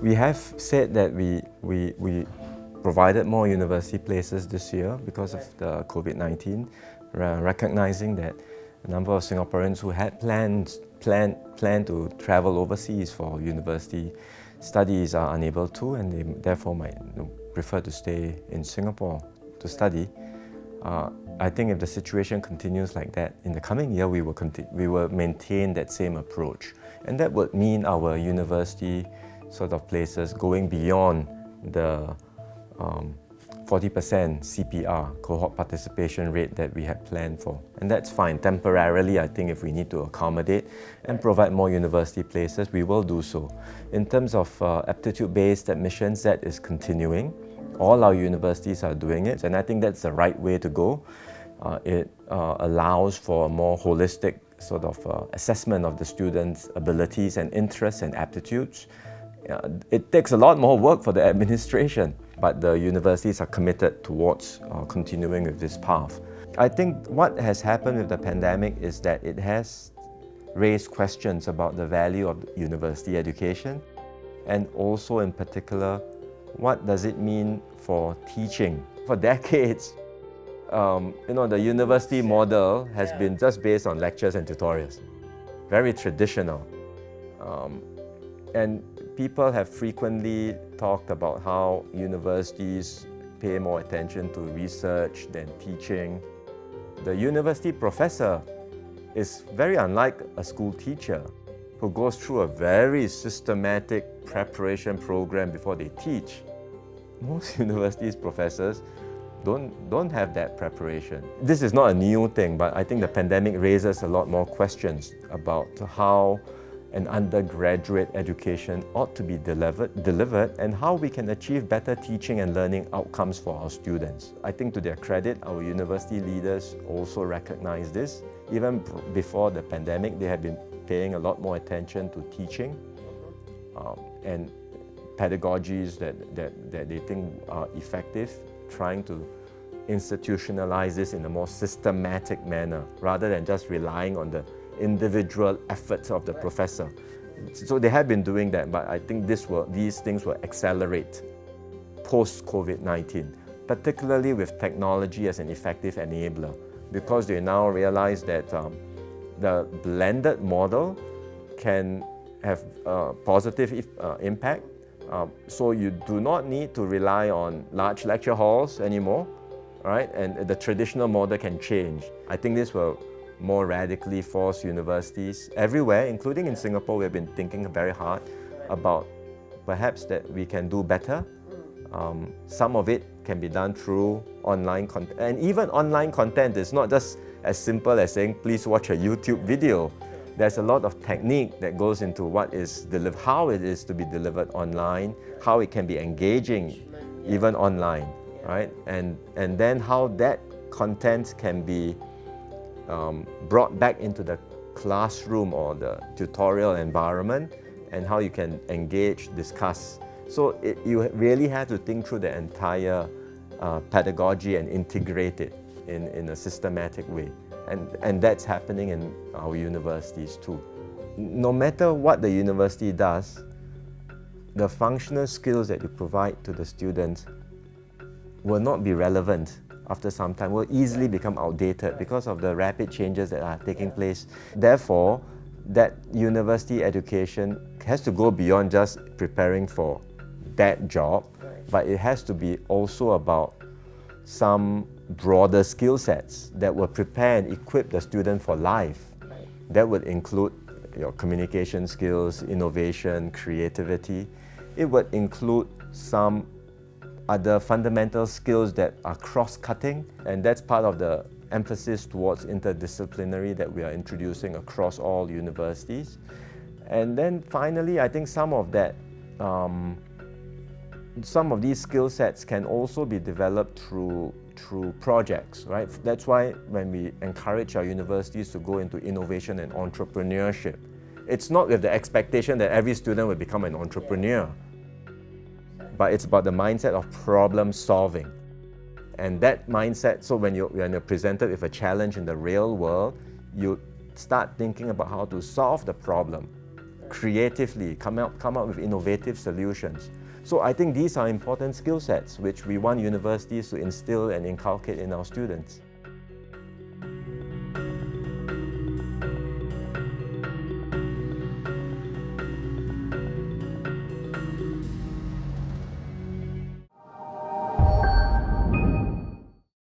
We have said that we provided more university places this year because of the COVID-19, recognizing that a number of Singaporeans who had planned to travel overseas for university studies are unable to, and they therefore might prefer to stay in Singapore to study. I think if the situation continues like that in the coming year, we will maintain that same approach, and that would mean our university sort of places going beyond the 40% CPR, cohort participation rate, that we had planned for. And that's fine. Temporarily, I think if we need to accommodate and provide more university places, we will do so. In terms of aptitude-based admissions, that is continuing. All our universities are doing it, and I think that's the right way to go. It allows for a more holistic sort of assessment of the students' abilities and interests and aptitudes. It takes a lot more work for the administration, but the universities are committed towards continuing with this path. I think what has happened with the pandemic is that it has raised questions about the value of university education, and also in particular, what does it mean for teaching? For decades, the university model has been just based on lectures and tutorials, very traditional. And people have frequently talked about how universities pay more attention to research than teaching. The university professor is very unlike a school teacher who goes through a very systematic preparation program before they teach. Most universities professors don't have that preparation. This is not a new thing, but I think the pandemic raises a lot more questions about how an undergraduate education ought to be delivered and how we can achieve better teaching and learning outcomes for our students. I think to their credit, our university leaders also recognize this. Even before the pandemic, they have been paying a lot more attention to teaching and pedagogies that they think are effective, trying to institutionalize this in a more systematic manner rather than just relying on the individual efforts of the professor. So they have been doing that, but I think these things will accelerate post-COVID-19, particularly with technology as an effective enabler, because they now realize that the blended model can have a positive impact. So you do not need to rely on large lecture halls anymore, right? And the traditional model can change. I think this will more radically force universities everywhere, including in Singapore. We've been thinking very hard about perhaps that we can do better. Some of it can be done through online content. And even online content is not just as simple as saying, please watch a YouTube video. There's a lot of technique that goes into what is how it is to be delivered online, how it can be engaging even online, right? And then how that content can be brought back into the classroom or the tutorial environment, and how you can engage, discuss. So you really have to think through the entire pedagogy and integrate it in a systematic way. And that's happening in our universities too. No matter what the university does, the functional skills that you provide to the students will not be relevant after some time, will easily become outdated because of the rapid changes that are taking place. Therefore, that university education has to go beyond just preparing for that job, but it has to be also about some broader skill sets that will prepare and equip the student for life. That would include your communication skills, innovation, creativity. It would include some other fundamental skills that are cross-cutting, and that's part of the emphasis towards interdisciplinary that we are introducing across all universities. And then finally, I think some of these skill sets can also be developed through projects, right? That's why when we encourage our universities to go into innovation and entrepreneurship, it's not with the expectation that every student will become an entrepreneur, but it's about the mindset of problem solving. And that mindset, so when you're presented with a challenge in the real world, you start thinking about how to solve the problem creatively, come up with innovative solutions. So I think these are important skill sets which we want universities to instill and inculcate in our students.